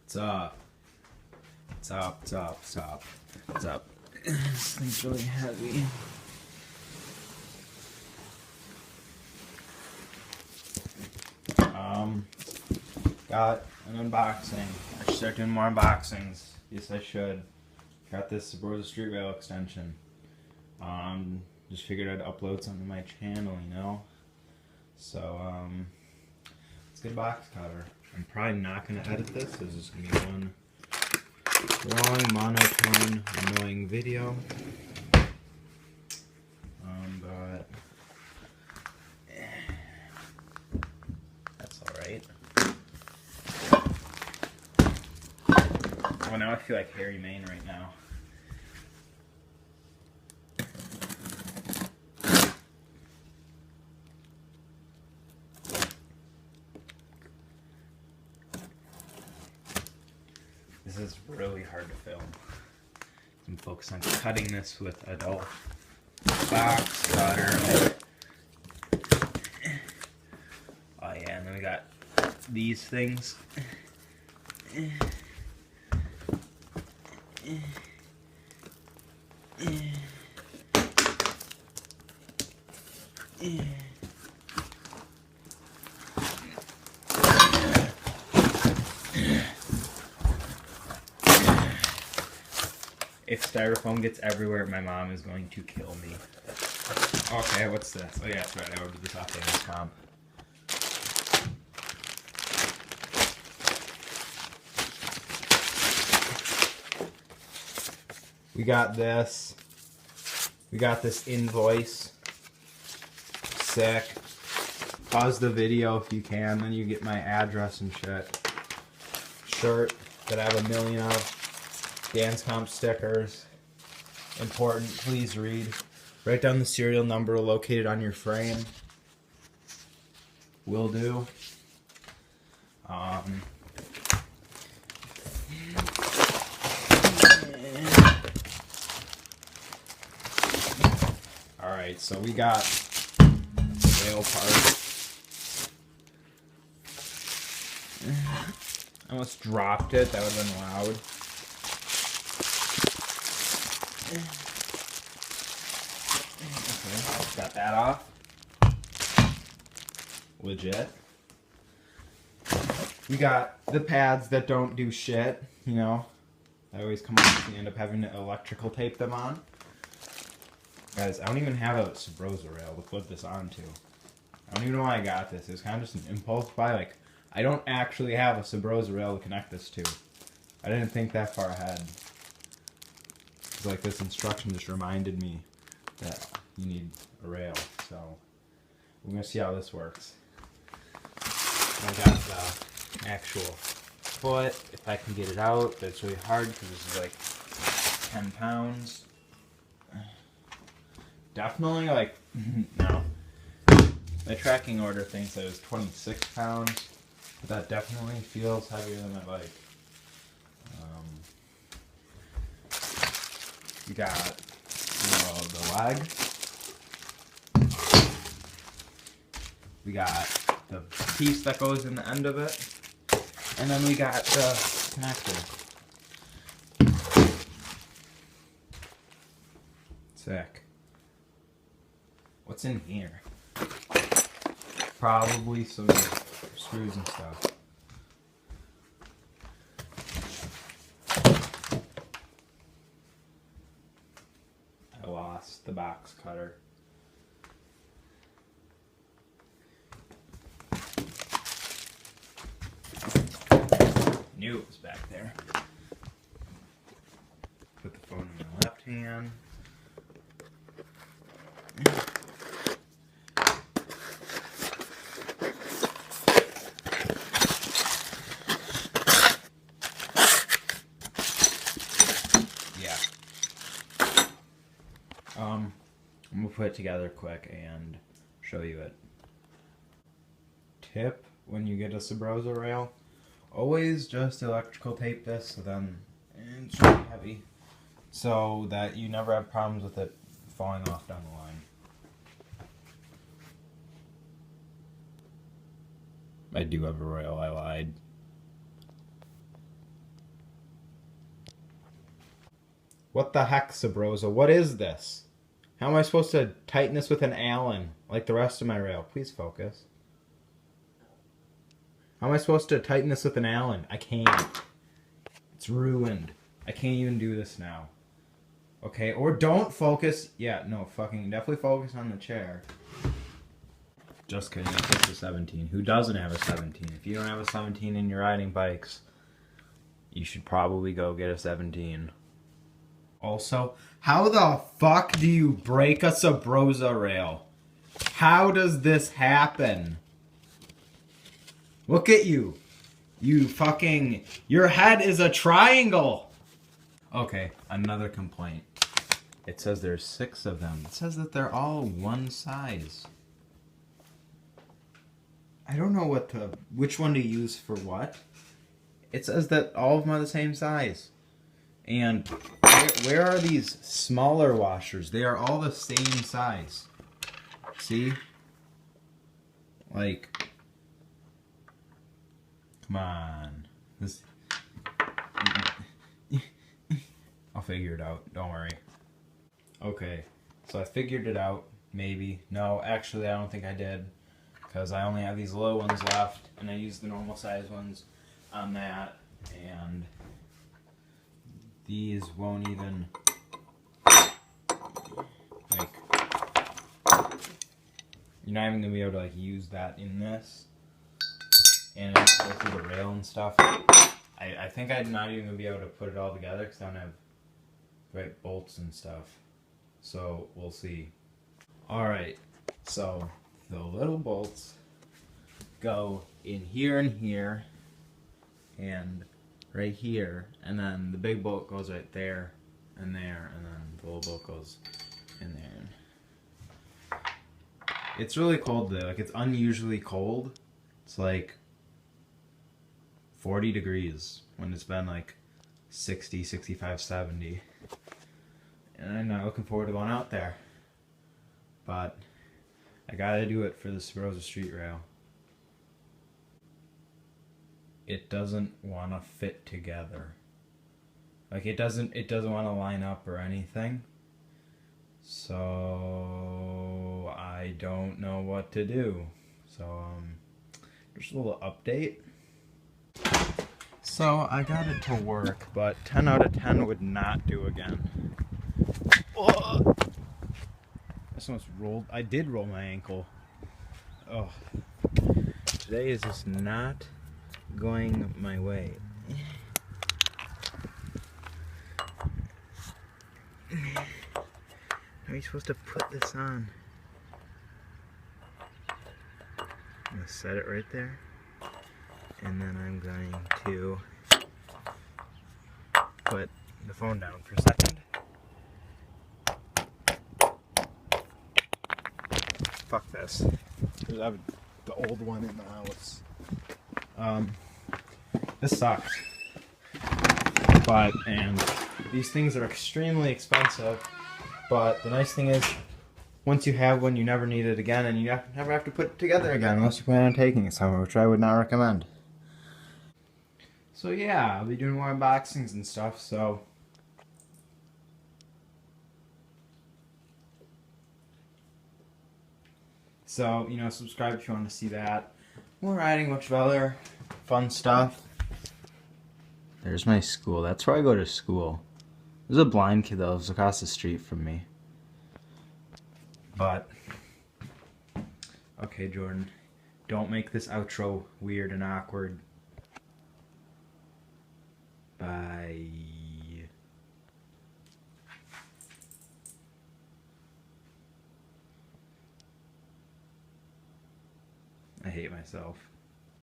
What's up? What's up? What's up? What's up? What's up? This thing's really heavy. Got an unboxing. I should start doing more unboxings. Yes, I should. Got this Subrosa street rail extension. Just figured I'd upload something to my channel, you know? So, let's get a box cutter. I'm probably not going to edit this. This is going to be one long, monotone, annoying video. But that's alright. Oh, now I feel like Harry Maine right now. This is really hard to film. I'm focused on cutting this with adult box cutter. Oh yeah, and then we got these things. If styrofoam gets everywhere, my mom is going to kill me. Okay, what's this? Oh yeah, that's right, I ordered this off Amazon. We got this. We got this invoice. Sick. Pause the video if you can, then you get my address and shit. Shirt that I have 1 million of. Dance comp stickers. Important, please read. Write down the serial number located on your frame. Will do. Alright, so we got the rail part. I almost dropped it, that would have been loud. Okay, got that off. Legit. We got the pads that don't do shit, you know. They always come off and you end up having to electrical tape them on. Guys, I don't even have a Subrosa rail to put this onto. I don't even know why I got this. It was kind of just an impulse buy. Like, I don't actually have a Subrosa rail to connect this to. I didn't think that far ahead. Like, this instruction just reminded me that you need a rail, so we're gonna see how this works. I got the actual foot, if I can get it out, but it's really hard because this is like 10 pounds. Definitely like, no. My tracking order thinks that it was 26 pounds, but that definitely feels heavier than I like. We got, the leg. We got the piece that goes in the end of it. And then we got the connector. Sick. What's in here? Probably some screws and stuff. I lost the box cutter. Knew it was back there. Put the phone in my left hand. Yeah. I'm gonna put it together quick and show you it. Tip when you get a Subrosa rail, always just electrical tape this, so then it's really heavy, so that you never have problems with it falling off down the line. I do have a rail, I lied. What the heck, Subrosa? What is this? How am I supposed to tighten this with an Allen like the rest of my rail? Please focus. How am I supposed to tighten this with an Allen? I can't. It's ruined. I can't even do this now. Okay, or don't focus. Yeah, no, fucking definitely focus on the chair. Just kidding, I picked a 17. Who doesn't have a 17? If you don't have a 17 and you're riding bikes, you should probably go get a 17. Also, how the fuck do you break a Subrosa rail? How does this happen? Look at you. You fucking... Your head is a triangle. Okay, another complaint. It says there's 6 of them. It says that they're all one size. I don't know which one to use for what. It says that all of them are the same size. And where are these smaller washers? They are all the same size. See? Like, come on. This... I'll figure it out. Don't worry. Okay, so I figured it out. Maybe. No, actually, I don't think I did. Because I only have these little ones left, and I used the normal size ones on that, and these won't even, like, you're not even going to be able to, like, use that in this, and go through the rail and stuff. I think I'm not even going to be able to put it all together, because I don't have right bolts and stuff, so we'll see. Alright, so the little bolts go in here and here and right here, and then the big bolt goes right there and there, and then the little bolt goes in there. It's really cold today. Like, it's unusually cold. It's like 40 degrees when it's been like 60, 65, 70. And I'm not looking forward to going out there. But I gotta do it for the Subrosa street rail. It doesn't want to fit together. Like, it doesn't want to line up or anything. So I don't know what to do. So just a little update. So I got it to work, but 10 out of 10 would not do again. Oh! This almost rolled. I did roll my ankle. Oh, today is just not going my way. How are you supposed to put this on? I'm gonna set it right there, and then I'm going to put the phone down for a second. Fuck this. Because I have the old one in the house. This sucks. And these things are extremely expensive. But the nice thing is, once you have one, you never need it again, and you never have to put it together again unless you plan on taking it somewhere, which I would not recommend. So yeah, I'll be doing more unboxings and stuff, so... So, you know, subscribe if you want to see that. More riding, much of other fun stuff. There's my school. That's where I go to school. There's a blind kid that lives across the street from me. But, okay, Jordan, don't make this outro weird and awkward. Bye. I hate myself.